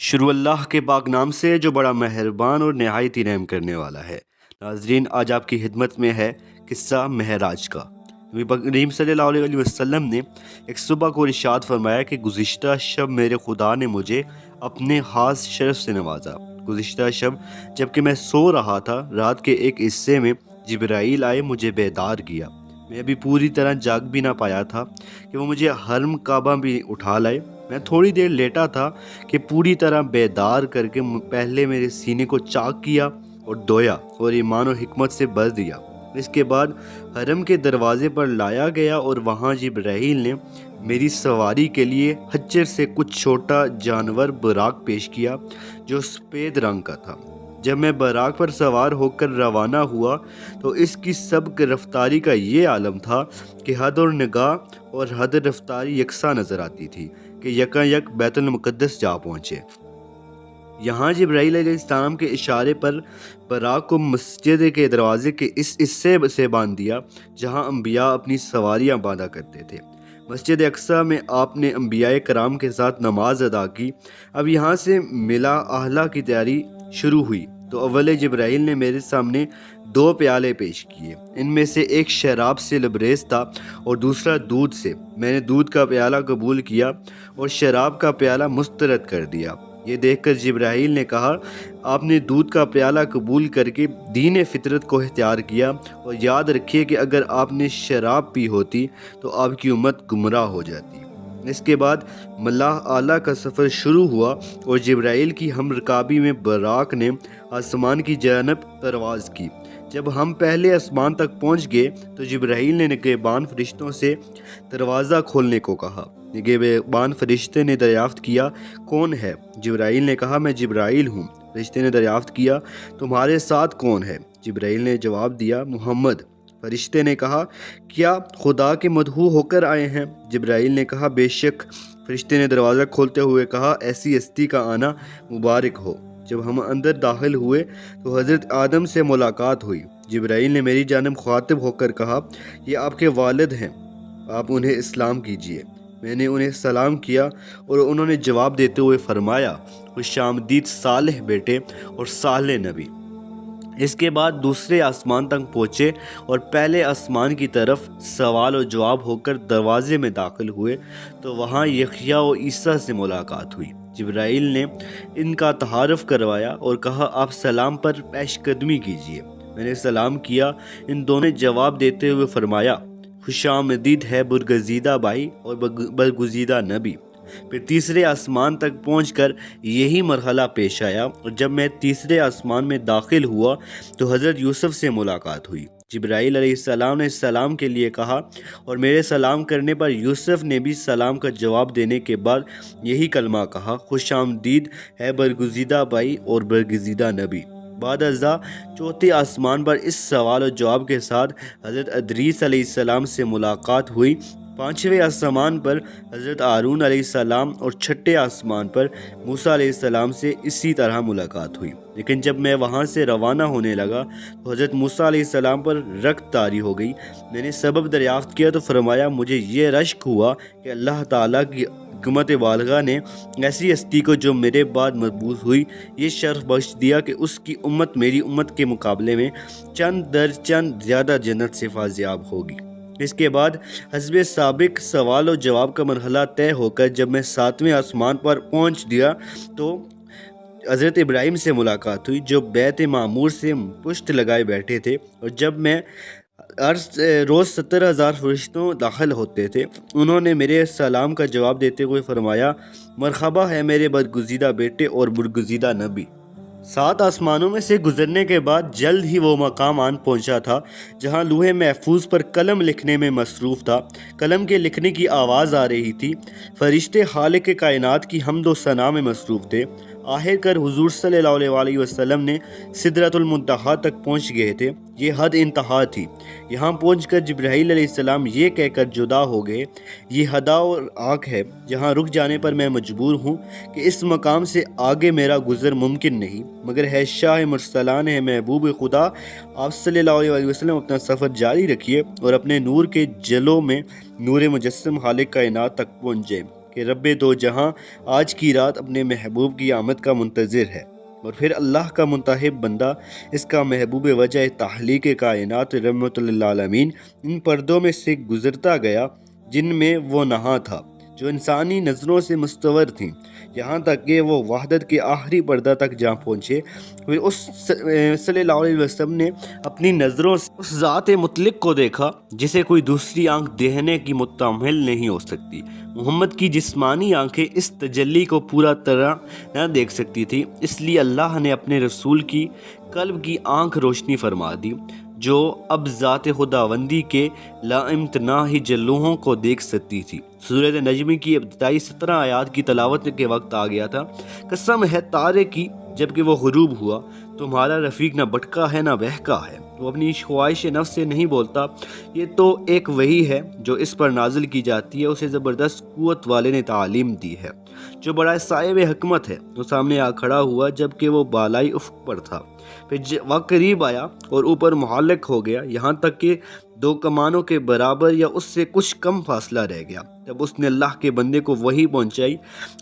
شروع اللہ کے پاک نام سے جو بڑا مہربان اور نہایت ہی رحم کرنے والا ہے۔ ناظرین، آج آپ کی خدمت میں ہے قصہ معراج کا۔ نبی پاک کریم صلی اللہ علیہ وسلم نے ایک صبح کو ارشاد فرمایا کہ گزشتہ شب میرے خدا نے مجھے اپنے خاص شرف سے نوازا۔ گزشتہ شب جب کہ میں سو رہا تھا، رات کے ایک حصے میں جبرائیل آئے مجھے بیدار کیا۔ میں ابھی پوری طرح جاگ بھی نہ پایا تھا کہ وہ مجھے حرم کعبہ بھی اٹھا لائے۔ میں تھوڑی دیر لیٹا تھا کہ پوری طرح بیدار کر کے پہلے میرے سینے کو چاک کیا اور دھویا اور ایمان و حکمت سے بھر دیا۔ اس کے بعد حرم کے دروازے پر لایا گیا اور وہاں جبرائیل نے میری سواری کے لیے حجر سے کچھ چھوٹا جانور براق پیش کیا جو سفید رنگ کا تھا۔ جب میں براق پر سوار ہو کر روانہ ہوا تو اس کی سبق رفتاری کا یہ عالم تھا کہ حد اور نگاہ اور حد رفتاری یکساں نظر آتی تھی کہ یکا یک بیت المقدس جا پہنچے۔ یہاں جبرائیل علیہ السلام کے اشارے پر براق کو مسجد کے دروازے کے اس حصے سے باندھ دیا جہاں انبیاء اپنی سواریاں باندھا کرتے تھے۔ مسجد اقصیٰ میں آپ نے انبیاء کرام کے ساتھ نماز ادا کی۔ اب یہاں سے ملا اہلا کی تیاری شروع ہوئی تو اول جبرائیل نے میرے سامنے 2 پیالے پیش کیے۔ ان میں سے ایک شراب سے لبریز تھا اور دوسرا دودھ سے۔ میں نے دودھ کا پیالہ قبول کیا اور شراب کا پیالہ مسترد کر دیا۔ یہ دیکھ کر جبرائیل نے کہا، آپ نے دودھ کا پیالہ قبول کر کے دین فطرت کو اختیار کیا، اور یاد رکھیے کہ اگر آپ نے شراب پی ہوتی تو آپ کی امت گمراہ ہو جاتی۔ اس کے بعد ملاح اعلیٰ کا سفر شروع ہوا اور جبرائیل کی ہم رکابی میں براق نے آسمان کی جانب پرواز کی۔ جب ہم پہلے آسمان تک پہنچ گئے تو جبرائیل نے نگہبان فرشتوں سے دروازہ کھولنے کو کہا۔ نگہبان فرشتے نے دریافت کیا، کون ہے؟ جبرائیل نے کہا، میں جبرائیل ہوں۔ فرشتے نے دریافت کیا، تمہارے ساتھ کون ہے؟ جبرائیل نے جواب دیا، محمد۔ فرشتے نے کہا، کیا خدا کے مدعو ہو کر آئے ہیں؟ جبرائیل نے کہا، بے شک۔ فرشتے نے دروازہ کھولتے ہوئے کہا، ایسی ہستی کا آنا مبارک ہو۔ جب ہم اندر داخل ہوئے تو حضرت آدم سے ملاقات ہوئی۔ جبرائیل نے میری جانب خاطب ہو کر کہا، یہ آپ کے والد ہیں، آپ انہیں اسلام کیجیے۔ میں نے انہیں سلام کیا اور انہوں نے جواب دیتے ہوئے فرمایا، خوش آمدید صالح بیٹے اور صالح نبی۔ اس کے بعد دوسرے آسمان تک پہنچے اور پہلے آسمان کی طرف سوال و جواب ہو کر دروازے میں داخل ہوئے تو وہاں یحییٰ و عیسیٰ سے ملاقات ہوئی۔ جبرائیل نے ان کا تعارف کروایا اور کہا، آپ سلام پر پیش قدمی کیجیے۔ میں نے سلام کیا۔ ان دونوں نے جواب دیتے ہوئے فرمایا، خوش آمدید ہے برگزیدہ بھائی اور برگزیدہ نبی۔ پھر تیسرے آسمان تک پہنچ کر یہی مرحلہ پیش آیا، اور جب میں تیسرے آسمان میں داخل ہوا تو حضرت یوسف سے ملاقات ہوئی۔ جبرائیل علیہ السلام نے سلام کے لیے کہا اور میرے سلام کرنے پر یوسف نے بھی سلام کا جواب دینے کے بعد یہی کلمہ کہا، خوش آمدید ہے برگزیدہ بھائی اور برگزیدہ نبی۔ بعد ازاں چوتھے آسمان پر اس سوال و جواب کے ساتھ حضرت ادریس علیہ السلام سے ملاقات ہوئی۔ پانچویں آسمان پر حضرت ہارون علیہ السلام اور چھٹے آسمان پر موسیٰ علیہ السلام سے اسی طرح ملاقات ہوئی۔ لیکن جب میں وہاں سے روانہ ہونے لگا تو حضرت موسیٰ علیہ السلام پر رکت طاری ہو گئی۔ میں نے سبب دریافت کیا تو فرمایا، مجھے یہ رشک ہوا کہ اللہ تعالیٰ کی حکمت بالغہ نے ایسی ہستی کو جو میرے بعد مبعوث ہوئی یہ شرف بخش دیا کہ اس کی امت میری امت کے مقابلے میں چند در چند زیادہ جنت سے فازیاب ہوگی۔ اس کے بعد حسب سابق سوال و جواب کا مرحلہ طے ہو کر جب میں 7ویں آسمان پر پہنچ گیا تو حضرت ابراہیم سے ملاقات ہوئی جو بیت معمور سے پشت لگائے بیٹھے تھے، اور جب میں روز 70,000 فرشتوں داخل ہوتے تھے۔ انہوں نے میرے سلام کا جواب دیتے ہوئے فرمایا، مرحبا ہے میرے برگزیدہ بیٹے اور برگزیدہ نبی۔ 7 آسمانوں میں سے گزرنے کے بعد جلد ہی وہ مقام آن پہنچا تھا جہاں لوح محفوظ پر قلم لکھنے میں مصروف تھا۔ قلم کے لکھنے کی آواز آ رہی تھی۔ فرشتے خالق کائنات کی حمد و ثنا میں مصروف تھے۔ آخر کر حضور صلی اللہ علیہ وسلم نے سدرۃ المنتہا تک پہنچ گئے تھے۔ یہ حد انتہا تھی۔ یہاں پہنچ کر جبرائیل علیہ السلام یہ کہہ کر جدا ہو گئے، یہ حدا اور آنکھ ہے جہاں رک جانے پر میں مجبور ہوں کہ اس مقام سے آگے میرا گزر ممکن نہیں، مگر ہے شاہ مرسلان، ہے محبوب خدا۔ آپ صلی اللہ علیہ وسلم اپنا سفر جاری رکھیے اور اپنے نور کے جلوں میں نور مجسم خالق کائنات تک پہنچ جائیں۔ کہ رب دو جہاں آج کی رات اپنے محبوب کی آمد کا منتظر ہے، اور پھر اللہ کا منتخب بندہ، اس کا محبوب وجہ تخلیق کائنات رحمت للعالمین، ان پردوں میں سے گزرتا گیا جن میں وہ نہاں تھا، جو انسانی نظروں سے مستور تھیں، یہاں تک کہ وہ وحدت کے آخری پردہ تک جا پہنچے۔ پھر اس صلی اللہ علیہ وسلم نے اپنی نظروں سے اس ذات مطلق کو دیکھا جسے کوئی دوسری آنکھ دیکھنے کی متحمل نہیں ہو سکتی۔ محمد کی جسمانی آنکھیں اس تجلی کو پورا طرح نہ دیکھ سکتی تھی، اس لیے اللہ نے اپنے رسول کی قلب کی آنکھ روشنی فرما دی، جو اب ذات خداوندی کے لامتناہی جلووں کو دیکھ سکتی تھی۔ سورۃ نجم کی ابتدائی 17 آیات کی تلاوت کے وقت آ گیا تھا، قسم ہے تارے کی جبکہ وہ غروب ہوا، تمہارا رفیق نہ بھٹکا ہے نہ بہکا ہے، وہ اپنی خواہش نفس سے نہیں بولتا، یہ تو ایک وحی ہے جو اس پر نازل کی جاتی ہے، اسے زبردست قوت والے نے تعلیم دی ہے، جو بڑا صاحب حکمت ہے۔ وہ سامنے آ کھڑا ہوا جبکہ وہ بالائی افق پر تھا، پھر وقت قریب آیا اور اوپر معلق ہو گیا، یہاں تک کہ 2 کمانوں کے برابر یا اس سے کچھ کم فاصلہ رہ گیا۔ تب اس نے اللہ کے بندے کو وحی پہنچائی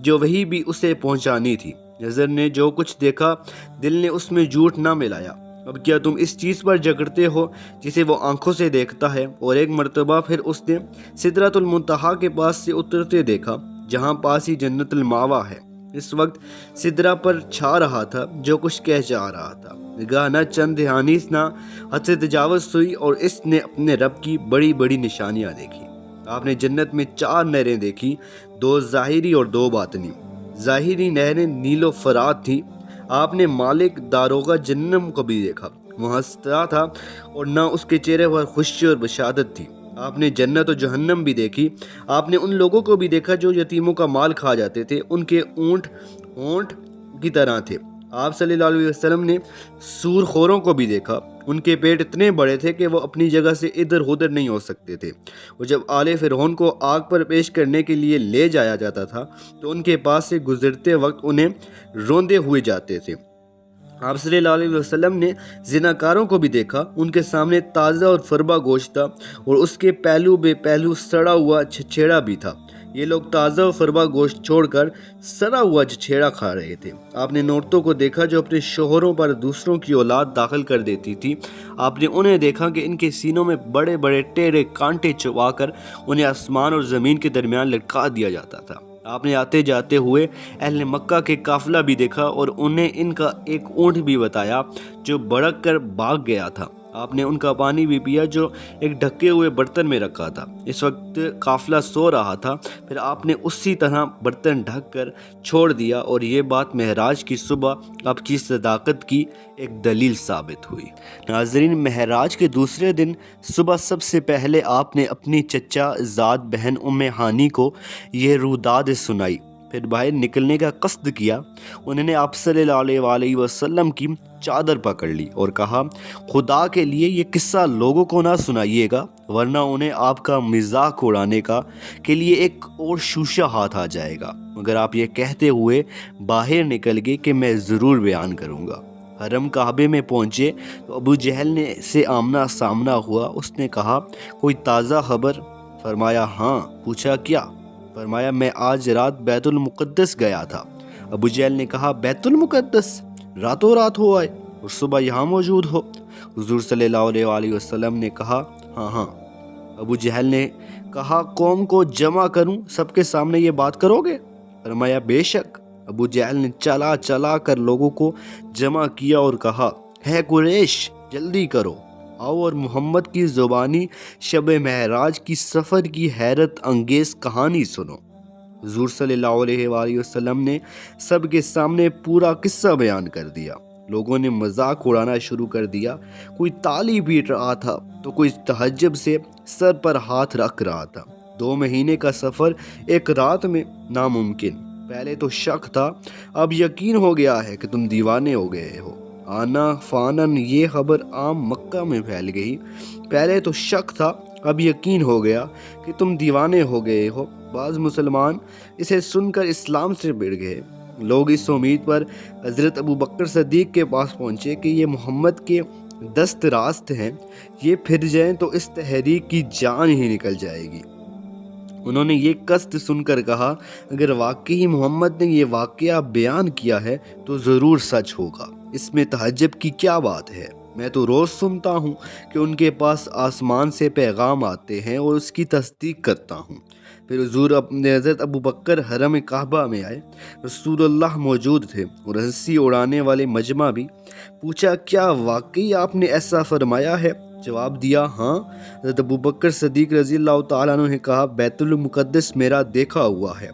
جو وحی بھی اسے پہنچانی تھی۔ نظر نے جو کچھ دیکھا، دل نے اس میں جھوٹ نہ ملایا۔ اب کیا تم اس چیز پر جھگڑتے ہو جسے وہ آنکھوں سے دیکھتا ہے؟ اور ایک مرتبہ پھر اس نے سدرۃ المنتہا کے پاس سے اترتے دیکھا، جہاں پاس ہی جنت الماوا ہے۔ اس وقت سدرہ پر چھا رہا تھا جو کچھ کہہ جا رہا تھا، نگاہ نہ چند دہانیس نہ حد سے تجاوز ہوئی، اور اس نے اپنے رب کی بڑی بڑی نشانیاں دیکھی۔ آپ نے جنت میں 4 نہریں دیکھی، 2 ظاہری اور 2 باطنی۔ ظاہری نہریں نیل و فرات تھیں۔ آپ نے مالک داروغہ جہنم کو بھی دیکھا، وہ ہنستا تھا اور نہ اس کے چہرے پر خوشی اور بشادت تھی۔ آپ نے جنت و جہنم بھی دیکھی۔ آپ نے ان لوگوں کو بھی دیکھا جو یتیموں کا مال کھا جاتے تھے، ان کے اونٹ کی طرح تھے۔ آپ صلی اللہ علیہ وسلم نے سور خوروں کو بھی دیکھا، ان کے پیٹ اتنے بڑے تھے کہ وہ اپنی جگہ سے ادھر ادھر نہیں ہو سکتے تھے۔ وہ جب آل فرعون کو آگ پر پیش کرنے کے لیے لے جایا جاتا تھا تو ان کے پاس سے گزرتے وقت انہیں روندے ہوئے جاتے تھے۔ آپ صلی اللہ علیہ وسلم نے زناکاروں کو بھی دیکھا، ان کے سامنے تازہ اور فربا گوشت تھا، اور اس کے پہلو بے پہلو سڑا ہوا چھچھیڑا بھی تھا۔ یہ لوگ تازہ و فربا گوشت چھوڑ کر سڑا ہوا چھچھیڑا کھا رہے تھے۔ آپ نے عورتوں کو دیکھا جو اپنے شوہروں پر دوسروں کی اولاد داخل کر دیتی تھی۔ آپ نے انہیں دیکھا کہ ان کے سینوں میں بڑے بڑے ٹیڑھے کانٹے چبا کر انہیں آسمان اور زمین کے درمیان لٹکا دیا جاتا تھا۔ آپ نے آتے جاتے ہوئے اہل مکہ کے قافلہ بھی دیکھا اور انہیں ان کا ایک اونٹ بھی بتایا جو بڑک کر بھاگ گیا تھا۔ آپ نے ان کا پانی بھی پیا جو ایک ڈھکے ہوئے برتن میں رکھا تھا۔ اس وقت قافلہ سو رہا تھا، پھر آپ نے اسی طرح برتن ڈھک کر چھوڑ دیا، اور یہ بات معراج کی صبح آپ کی صداقت کی ایک دلیل ثابت ہوئی۔ ناظرین، معراج کے دوسرے دن صبح سب سے پہلے آپ نے اپنی چچا زاد بہن ام ہانی کو یہ روداد سنائی، پھر باہر نکلنے کا قصد کیا۔ انہوں نے آپ صلی اللہ علیہ وسلم کی چادر پکڑ لی اور کہا، خدا کے لیے یہ قصہ لوگوں کو نہ سنائیے گا، ورنہ انہیں آپ کا مذاق اڑانے کے لیے ایک اور شوشہ ہاتھ آ جائے گا۔ مگر آپ یہ کہتے ہوئے باہر نکل گئے کہ میں ضرور بیان کروں گا۔ حرم کعبے میں پہنچے تو ابو جہل نے سے آمنا سامنا ہوا۔ اس نے کہا، کوئی تازہ خبر؟ فرمایا ہاں۔ پوچھا کیا؟ فرمایا میں آج رات بیت المقدس گیا تھا۔ ابو جہل نے کہا، بیت المقدس؟ راتوں رات ہو آئے اور صبح یہاں موجود ہو؟ حضور صلی اللہ علیہ وسلم نے کہا، ہاں۔ ابو جہل نے کہا، قوم کو جمع کروں، سب کے سامنے یہ بات کرو گے؟ فرمایا بے شک۔ ابو جہل نے چلا کر لوگوں کو جمع کیا اور کہا، ہے قریش، جلدی کرو، آؤ اور محمد کی زبانی شب معراج کی سفر کی حیرت انگیز کہانی سنو۔ حضور صلی اللہ علیہ وسلم نے سب کے سامنے پورا قصہ بیان کر دیا۔ لوگوں نے مذاق اڑانا شروع کر دیا، کوئی تالی پیٹ رہا تھا تو کوئی تعجب سے سر پر ہاتھ رکھ رہا تھا۔ 2 مہینے کا سفر ایک رات میں ناممکن۔ پہلے تو شک تھا، اب یقین ہو گیا ہے کہ تم دیوانے ہو گئے ہو۔ آنا فانن یہ خبر عام مکہ میں پھیل گئی۔ پہلے تو شک تھا، اب یقین ہو گیا کہ تم دیوانے ہو گئے ہو۔ بعض مسلمان اسے سن کر اسلام سے بڑھ گئے۔ لوگ اس امید پر حضرت ابو بکر صدیق کے پاس پہنچے کہ یہ محمد کے دست راست ہیں، یہ پھر جائیں تو اس تحریک کی جان ہی نکل جائے گی۔ انہوں نے یہ قصد سن کر کہا، اگر واقعی محمد نے یہ واقعہ بیان کیا ہے تو ضرور سچ ہوگا، اس میں تعجب کی کیا بات ہے؟ میں تو روز سنتا ہوں کہ ان کے پاس آسمان سے پیغام آتے ہیں اور اس کی تصدیق کرتا ہوں۔ پھر حضور اپنے حضرت ابو بکر حرم کعبہ میں آئے، رسول اللہ موجود تھے اور ہنسی اڑانے والے مجمع بھی۔ پوچھا، کیا واقعی آپ نے ایسا فرمایا ہے؟ جواب دیا، ہاں۔ حضرت ابو بکر صدیق رضی اللہ تعالیٰ عنہ نے کہا، بیت المقدس میرا دیکھا ہوا ہے،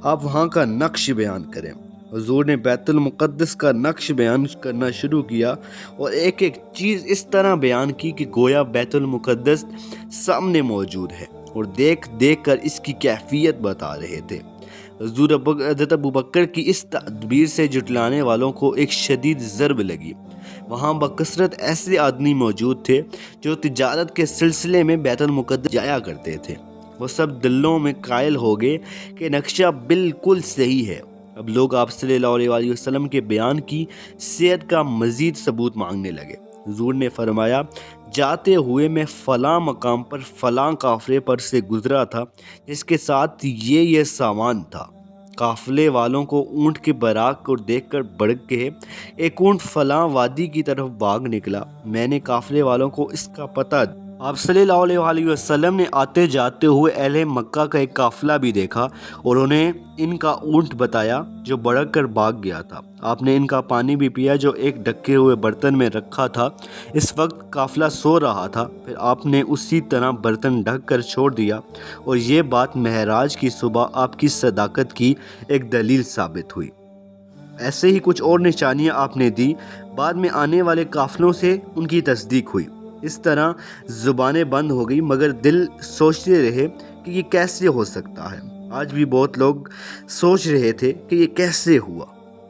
آپ وہاں کا نقش بیان کریں۔ حضور نے بیت المقدس کا نقش بیان کرنا شروع کیا اور ایک ایک چیز اس طرح بیان کی کہ گویا بیت المقدس سامنے موجود ہے اور دیکھ دیکھ کر اس کی کیفیت بتا رہے تھے۔ حضرت ابو بکر کی اس تدبیر سے جھٹلانے والوں کو ایک شدید ضرب لگی۔ وہاں بکثرت ایسے آدمی موجود تھے جو تجارت کے سلسلے میں بیت المقدس جایا کرتے تھے۔ وہ سب دلوں میں قائل ہو گئے کہ نقشہ بالکل صحیح ہے۔ اب لوگ آپ صلی اللہ علیہ وسلم کے بیان کی صحت کا مزید ثبوت مانگنے لگے۔ حضور نے فرمایا، جاتے ہوئے میں فلاں مقام پر فلاں قافلے پر سے گزرا تھا جس کے ساتھ یہ سامان تھا۔ قافلے والوں کو اونٹ کے براق کو دیکھ کر بھڑک گئے۔ ایک اونٹ فلاں وادی کی طرف بھاگ نکلا۔ میں نے قافلے والوں کو اس کا پتہ دیا۔ آپ صلی اللہ علیہ وسلم نے آتے جاتے ہوئے اہل مکہ کا ایک قافلہ بھی دیکھا اور انہیں ان کا اونٹ بتایا جو بھڑک کر بھاگ گیا تھا۔ آپ نے ان کا پانی بھی پیا جو ایک ڈھکے ہوئے برتن میں رکھا تھا۔ اس وقت قافلہ سو رہا تھا، پھر آپ نے اسی طرح برتن ڈھک کر چھوڑ دیا اور یہ بات معراج کی صبح آپ کی صداقت کی ایک دلیل ثابت ہوئی۔ ایسے ہی کچھ اور نشانیاں آپ نے دی، بعد میں آنے والے قافلوں سے ان کی تصدیق ہوئی۔ اس طرح زبانیں بند ہو گئی مگر دل سوچتے رہے کہ یہ کیسے ہو سکتا ہے۔ آج بھی بہت لوگ سوچ رہے تھے کہ یہ کیسے ہوا۔